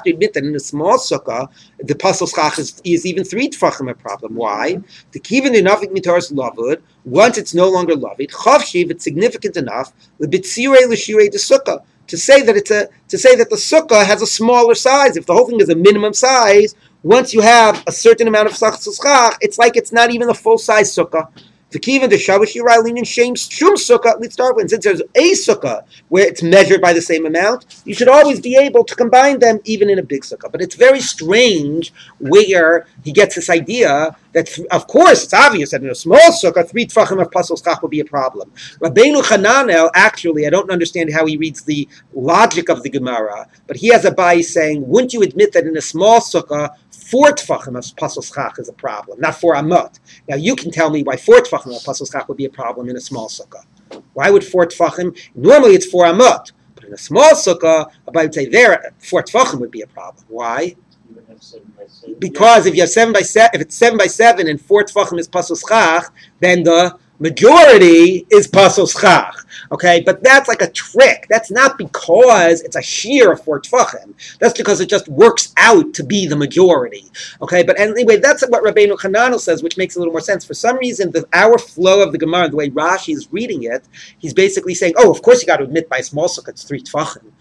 to admit that in a small sukkah, the pasul schach is even 3 tefachim a problem. Why? The kivin enafik mitaras lavud. Once it's no longer lavud, chavshiv, it's significant enough. L'bitzirei l'shirei the sukkah to say that the sukkah has a smaller size. If the whole thing is a minimum size, once you have a certain amount of pasul schach, it's like it's not even a full size sukkah. The kivin the shavush yiraylin and shame shum sukkah. Let's start with, since there's a sukkah where it's measured by the same amount, you should always be able to combine them even in a big sukkah. But it's very strange where he gets this idea that, of course, it's obvious that in a small sukkah, 3 tefachim of pasul schach will be a problem. Rabbeinu Chananel, actually, I don't understand how he reads the logic of the Gemara, but he has a bias saying, wouldn't you admit that in a small sukkah, 4 tefachim of pasul schach is a problem, not 4 amot. Now you can tell me why 4 tefachim of pasul schach would be a problem in a small sukkah. Why would 4 tefachim? Normally it's 4 amot, but in a small sukkah, I would say there 4 tefachim would be a problem. Why? You would have 7 by 7. Because if you have 7 by 7, if it's 7 by 7 and 4 tefachim is pasul schach, then the Majority is pasul schach. Okay, but that's like a trick. That's not because it's a shear of 4 tfachim. That's because it just works out to be the majority. Okay, but anyway, that's what Rabbeinu Hananel says, which makes a little more sense. For some reason, our flow of the Gemara, the way Rashi is reading it, he's basically saying, oh, of course you got to admit by a small sukkah it's 3 tfachim.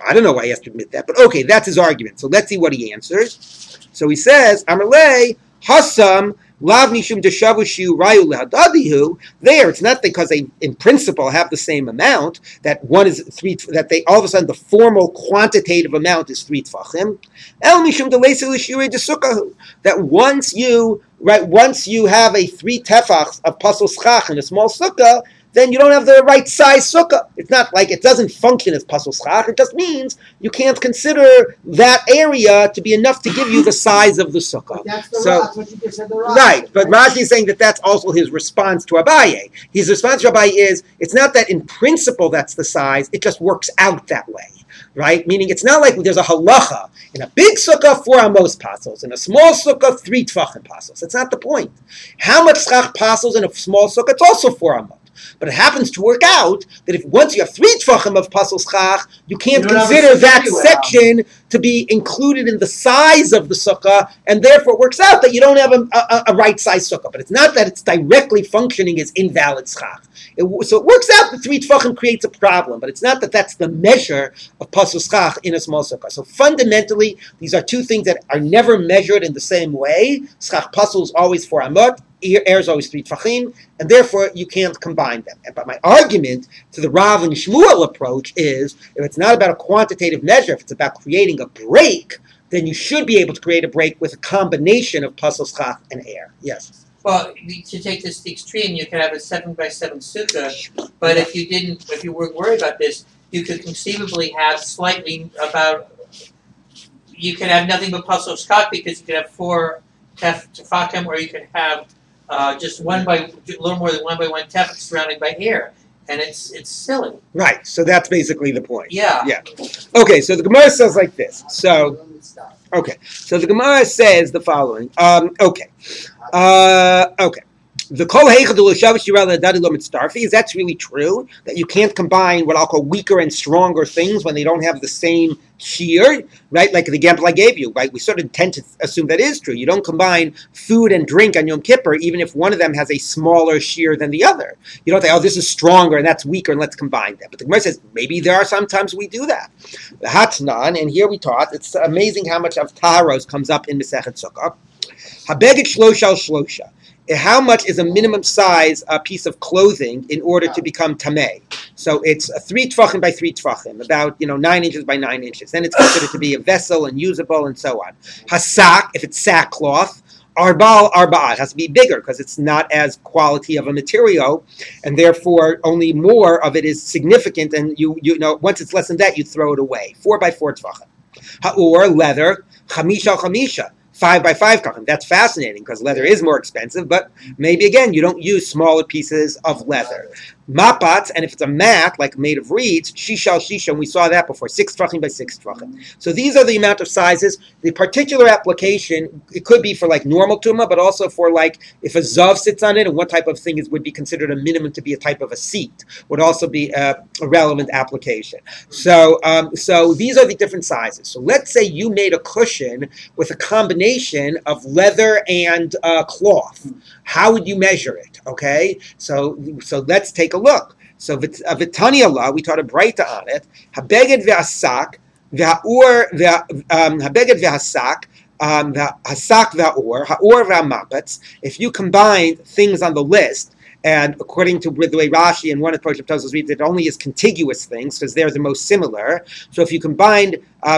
I don't know why he has to admit that, but okay, that's his argument. So let's see what he answers. So he says, Amarle, Hassam, Lav Nishum Deshavu Shiu Rayu Lehadadihu. There, it's not because they, in principle, have the same amount, that one is 3, that they, all of a sudden, the formal quantitative amount is 3 tfachim. El Mishum Delesel Shiurei Desukkahu. That once you have a 3 tefachs of pasul schach in a small sukkah, then you don't have the right size sukkah. It's not like it doesn't function as pasul schach. It just means you can't consider that area to be enough to give you the size of the sukkah. That's the So, Rav, what you just said, the Rav. right, but Rashi is saying that that's also his response to Abaye. His response to Abaye is, it's not that in principle that's the size, it just works out that way. Right? Meaning it's not like there's a halacha. In a big sukkah, 4 amos pasuls. In a small sukkah, 3 tfachim pasuls. That's not the point. How much schach pasuls in a small sukkah? It's also 4 amos. But it happens to work out that if once you have 3 tfachim of pasul schach, you can't consider that section to be included in the size of the sukkah, and therefore it works out that you don't have a right size sukkah. But it's not that it's directly functioning as invalid schach. So it works out that 3 tfachim creates a problem, but it's not that that's the measure of pasul schach in a small sukkah. So fundamentally, these are 2 things that are never measured in the same way. Schach pasul is always 4 amot. Air is always 3 tfachim, and therefore you can't combine them. But my argument to the Rav and Shmuel approach is, if it's not about a quantitative measure, if it's about creating a break, then you should be able to create a break with a combination of pasul schach and air. Yes. Well, to take this to the extreme, you could have a 7 by 7 sukkah, but if you weren't worried about this, you could conceivably have you could have nothing but pasul schach, because you could have 4 tefachim, or you could have just a little more than 1 by 1 tefach surrounded by air, and it's silly. Right. So that's basically the point. Yeah. Yeah. Okay. So the Gemara says like this. So the Gemara says the following. Okay. The kol heichadul shavish yirah le'adadi lo mitzdarfi. Is that really true? That you can't combine what I'll call weaker and stronger things when they don't have the same shear, right? Like the example I gave you, right? We sort of tend to assume that is true. You don't combine food and drink on Yom Kippur, even if one of them has a smaller shear than the other. You don't say, oh, this is stronger and that's weaker, and let's combine them. But the Gemara says, maybe there are sometimes we do that. The Hatnan, and here we taught, it's amazing how much of Taharos comes up in Masechet Sukkah. Habeged shlosha al shlosha. How much is a minimum size piece of clothing in order to become tameh? So it's 3 tfachim by 3 tfachim, about 9 inches by 9 inches. Then it's considered to be a vessel and usable and so on. Hasak, if it's sackcloth, arbal arba'at, has to be bigger because it's not as quality of a material, and therefore only more of it is significant. And you know once it's less than that, you throw it away. 4 by 4 tfachim. Ha'ur, leather, chamisha chamisha. 5 by 5 tfachim. That's fascinating because leather is more expensive, but maybe again you don't use smaller pieces of leather. Mapats, and if it's a mat like made of reeds, shishal shisha, and we saw that before, 6 tfachim by 6 tfachim. So these are the amount of sizes. The particular application, it could be for like normal tumah, but also for like if a zav sits on it, and what type of thing would be considered a minimum to be a type of a seat, would also be a relevant application. So these are the different sizes. So let's say you made a cushion with a combination of leather and cloth. How would you measure it? Okay, so let's take a look. So Vitania law, we taught a breita on it. Habeged ve'asak ve'ur habeged ve'asak hasak ve'ur ha'ur ve'amapets. If you combine things on the list, and according to the way Rashi and one approach of Tosfos reads, it only is contiguous things because they're the most similar. So if you combined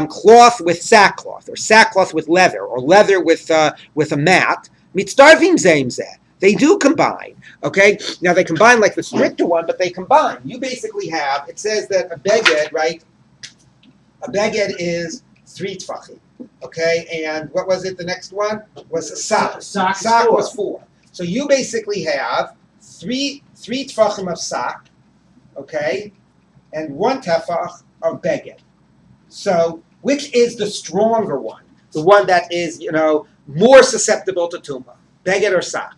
cloth with sackcloth, or sackcloth with leather, or leather with a mat, mitzdarvim zeim zeh. They do combine, okay? Now, they combine like the stricter one, but they combine. You basically have, it says that a beged, right? A beged is 3 tfachim, okay? And what was it, the next one? Was a sak. Sak was 4. So you basically have 3 tfachim of sak, okay? And 1 tefach of beged. So, which is the stronger one? The one that is, more susceptible to tumah? Beged or sak?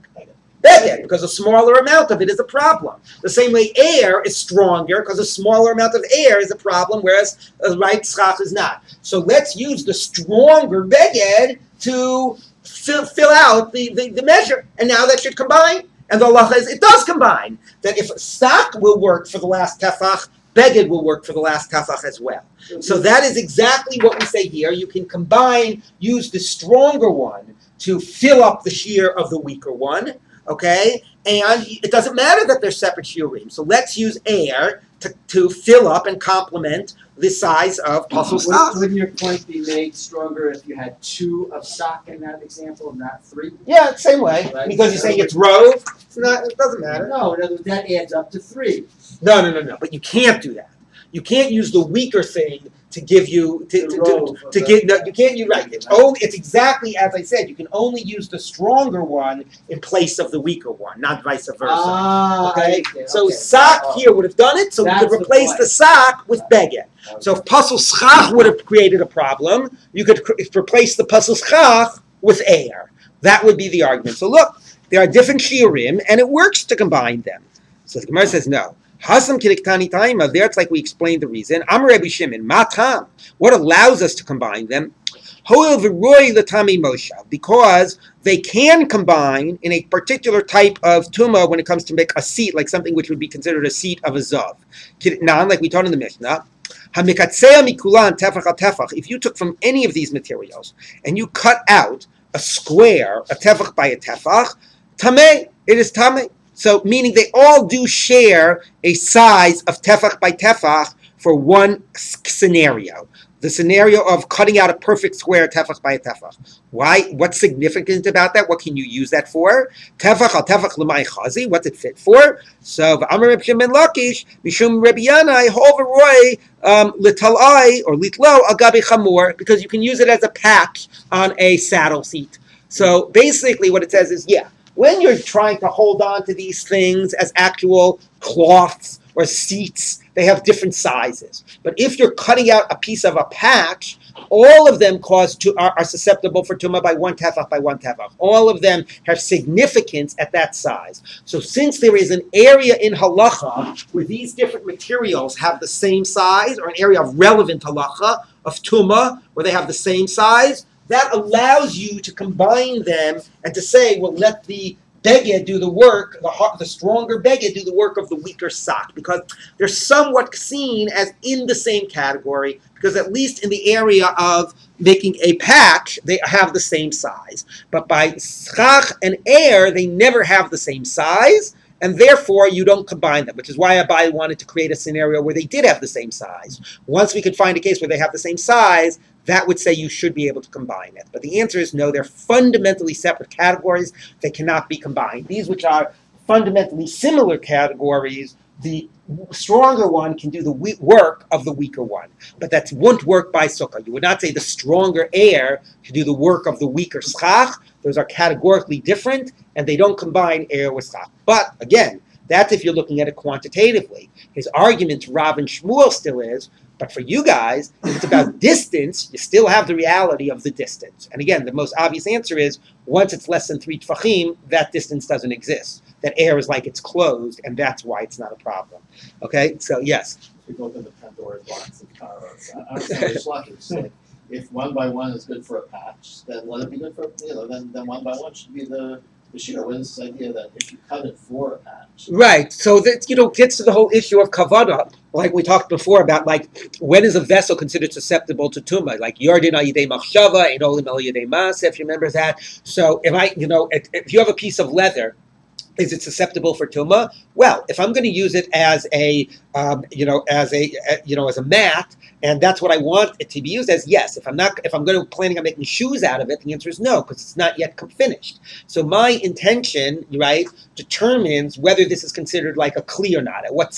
beged, because a smaller amount of it is a problem. The same way air is stronger because a smaller amount of air is a problem, whereas right schach is not. So let's use the stronger beged to fill out the measure, and now that should combine. And the halacha is it does combine. That if sak will work for the last tefach, beged will work for the last tefach as well. So that is exactly what we say here. You can combine, use the stronger one to fill up the shear of the weaker one, okay? And it doesn't matter that they're separate shiurim. So let's use air to fill up and complement the size of pasul sak. Wouldn't your point be made stronger if you had 2 of sak in that example, and not 3? Yeah, same way. Right. Because you say it's rove, it doesn't matter. No, in other words, that adds up to 3. No. But you can't do that. You can't use the weaker thing to give you to give. No, you can't. You're right. It's exactly as I said. You can only use the stronger one in place of the weaker one, not vice versa. Okay. So sak here would have done it. So we could replace the sak with beged. So if pasul schach would have created a problem, you could replace the pasul schach with air. That would be the argument. So look, there are different shiurim, and it works to combine them. So the Gemara says no. Hasam kiriktani taima. There, it's like we explained the reason. Amar Rabbi Shimon, matam. What allows us to combine them? Hoil v'roi l'tami moshav, because they can combine in a particular type of tuma when it comes to make a seat, like something which would be considered a seat of a zav. Nan, like we taught in the Mishnah. Hamikatzea mikulan tefach al tefach. If you took from any of these materials and you cut out a square, a tefach by a tefach, tameh, it is tameh. So, meaning they all do share a size of tefach by tefach for one scenario. The scenario of cutting out a perfect square tefach by a tefach. Why? What's significant about that? What can you use that for? Tefach al tefach l'may chazi. What's it fit for? So, v'amar Reb Shimon Lakish mishum Reb Yanai hoveroi litalai or litlo al gabi chamor, because you can use it as a patch on a saddle seat. So, basically, what it says is, when you're trying to hold on to these things as actual cloths or seats, they have different sizes. But if you're cutting out a piece of a patch, all of them are susceptible for tumah by one tefach by one tefach. All of them have significance at that size. So since there is an area in halacha where these different materials have the same size, or an area of relevant halacha of tumah where they have the same size, that allows you to combine them and to say, well, let the beged do the work, the stronger beged do the work of the weaker sak, because they're somewhat seen as in the same category, because at least in the area of making a patch, they have the same size. But by schach and air, they never have the same size, and therefore you don't combine them, which is why Rabbi wanted to create a scenario where they did have the same size. Once we could find a case where they have the same size, that would say you should be able to combine it. But the answer is no, they're fundamentally separate categories. They cannot be combined. These which are fundamentally similar categories, the stronger one can do the work of the weaker one. But that won't work by sukkah. You would not say the stronger air can do the work of the weaker schach. Those are categorically different, and they don't combine air with schach. But again, that's if you're looking at it quantitatively. His argument to Rav and Shmuel still is, but for you guys, if it's about distance, you still have the reality of the distance. And again, the most obvious answer is, once it's less than 3 tefachim, that distance doesn't exist. That air is like it's closed, and that's why it's not a problem. Okay, so yes. We go to the Pandora's box of Taros. I'm just lucky to say, if 1 by 1 is good for a patch, then let it be good for, then 1 by 1 should be the shira. What is this idea that if you cut it for a patch? Right. So that gets to the whole issue of kavana, like we talked before about, like, when is a vessel considered susceptible to tumah? Like yardin al yedei machshava, ein olim al yedei mas, if you remember that. So if you have a piece of leather, is it susceptible for tumah? Well, if I'm going to use it as a mat, and that's what I want it to be used as, yes. If I'm planning on making shoes out of it, the answer is no, because it's not yet finished. So my intention, right, determines whether this is considered like a kli or not, at what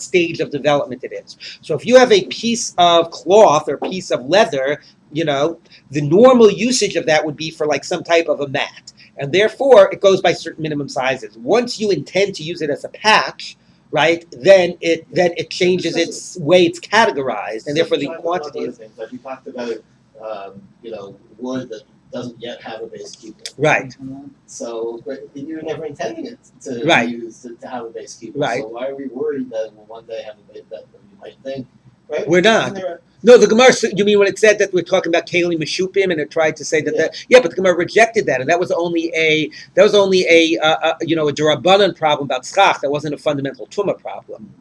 stage of development it is. So if you have a piece of cloth or a piece of leather, the normal usage of that would be for like some type of a mat. And therefore, it goes by certain minimum sizes. Once you intend to use it as a patch, right, then it changes its way it's categorized, and therefore the quantity is. Like we talked about, wood that doesn't yet have a base keeper. Right. So, but you're never intending it to Right. be used to have a base keeper. Right. So why are we worried that it will one day have a base that you might think, right? We're not. No, the Gemara. You mean when it said that we're talking about Keli Meshupim, and it tried to say that but the Gemara rejected that, and that was only a a Durabanan problem about schach. That wasn't a fundamental Tumah problem.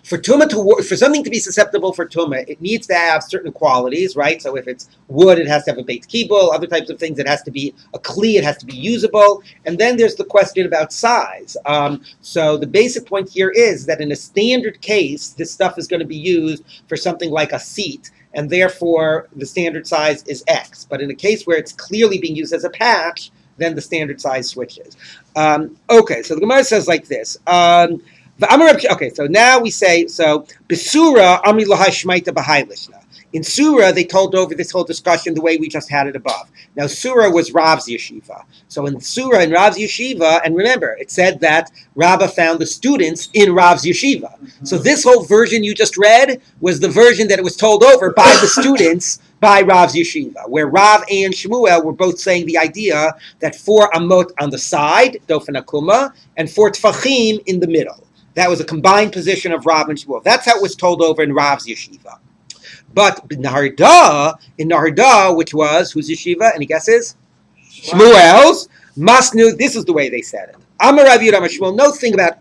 For tumah for something to be susceptible for tumah, it needs to have certain qualities, right? So if it's wood, it has to have a beit kibul. Other types of things, it has to be a kli. It has to be usable. And then there's the question about size. So the basic point here is that in a standard case, this stuff is going to be used for something like a seat, and therefore the standard size is X. But in a case where it's clearly being used as a patch, then the standard size switches. Okay, so the Gemara says like this. Okay, so now we say, Besura Amri Lahai Shmaita B'hai Lishna. In Surah, they told over this whole discussion the way we just had it above. Now, Surah was Rav's yeshiva. So in Surah, in Rav's yeshiva, and remember, it said that Rabbah found the students in Rav's yeshiva. So this whole version you just read was the version that it was told over by the students by Rav's yeshiva, where Rav and Shmuel were both saying the idea that 4 amot on the side, Dofen Akuma, and 4 tfachim in the middle. That was a combined position of Rav and Shmuel. That's how it was told over in Rav's yeshiva. But in Naharda, which was whose yeshiva? Any guesses? Shmuel's. Masnu, this is the way they said it. Amar Rav Yudam Shmuel, no thing about,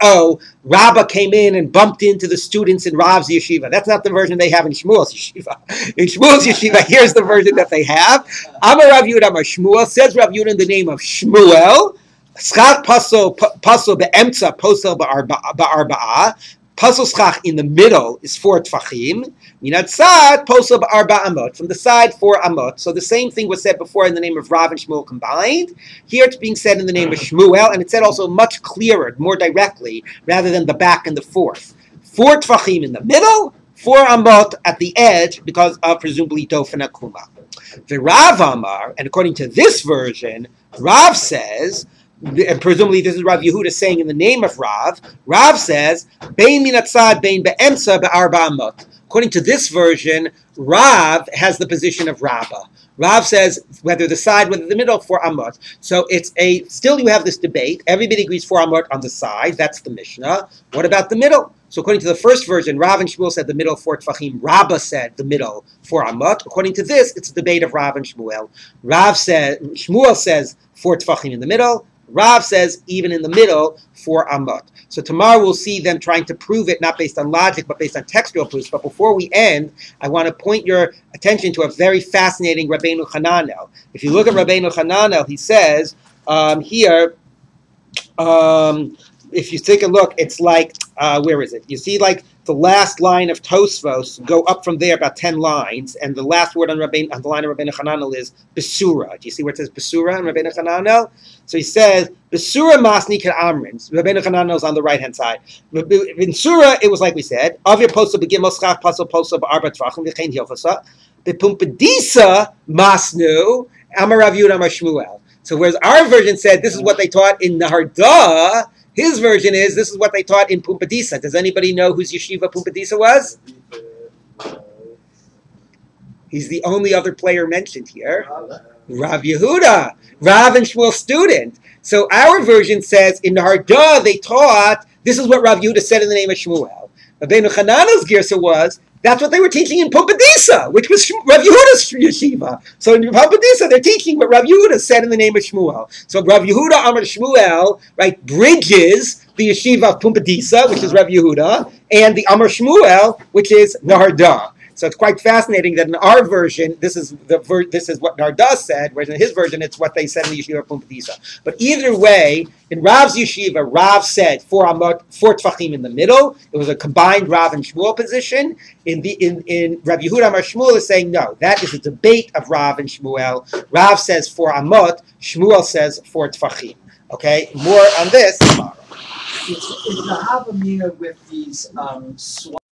Rabbah came in and bumped into the students in Rav's yeshiva. That's not the version they have in Shmuel's yeshiva. In Shmuel's yeshiva, here's the version that they have. Amar Rav Yudam Shmuel, says Rav Yudam in the name of Shmuel, Schach pasol be'emtza posel ba'arba'a. Pasol schach in the middle is 4 tfachim. Minat sad posel ba'arba amot. From the side 4 amot. So the same thing was said before in the name of Rav and Shmuel combined. Here it's being said in the name of Shmuel, and it's said also much clearer, more directly, rather than the back and the forth. 4 tfachim in the middle, 4 amot at the edge, because of presumably Dofen Akuma. The Rav Amar, and according to this version, Rav says, and presumably this is Rav Yehuda saying in the name of Rav, Rav says, Bein minatzad, bein be'emsa, be'arba amot. According to this version, Rav has the position of Rabbah. Rav says whether the side, whether the middle, 4 amot. So still you have this debate. Everybody agrees 4 amot on the side. That's the Mishnah. What about the middle? So according to the first version, Rav and Shmuel said the middle 4 tfachim. Rabbah said the middle 4 amot. According to this, it's a debate of Rav and Shmuel. Shmuel says 4 tfachim in the middle. Rav says even in the middle 4 amot. So tomorrow we'll see them trying to prove it, not based on logic, but based on textual proofs. But before we end, I want to point your attention to a very fascinating Rabbeinu Hananel. If you look at Rabbeinu Hananel, he says here, if you take a look, it's like, where is it? You see like the last line of Tosfos, go up from there about 10 lines, and the last word on the line of Rabbeinu Hananel is Besura. Do you see where it says Besura on Rabbeinu Hananel? So he says, Besura Masni Ken Amrin. Rabbeinu Hananel is on the right-hand side. In Surah, it was like we said, Avir Posel Begimel Schach Pasel Posel Ba'arba Tvachim V'chein Hilchasa. Bepumpadisa Masnu Amar Rav Yehuda Amar Shmuel. So whereas our version said this is what they taught in Naharda, his version is this is what they taught in Pumpadisa. Does anybody know whose yeshiva Pumpadisa was? He's the only other player mentioned here. Rav Yehuda, Rav and Shmuel's student. So our version says in Naharda they taught this is what Rav Yehuda said in the name of Shmuel. Rabbeinu Hananel's girsa was that's what they were teaching in Pumpadisa, which was Rav Yehuda's yeshiva. So in Pumpadisa, they're teaching what Rav Yehuda said in the name of Shmuel. So Rav Yehuda Amar Shmuel, right, bridges the yeshiva of Pumpadisa, which is Rav Yehuda, and the Amar Shmuel, which is Naharda. So it's quite fascinating that in our version, this is what Narda said, whereas in his version, it's what they said in the yeshiva of Pumpadisa. But either way, in Rav's yeshiva, Rav said 4 tfachim in the middle. It was a combined Rav and Shmuel position. In Rav Yehuda Amar Shmuel is saying no. That is a debate of Rav and Shmuel. Rav says 4 amot. Shmuel says 4 tfachim. Okay, more on this tomorrow. It's the Havamina with these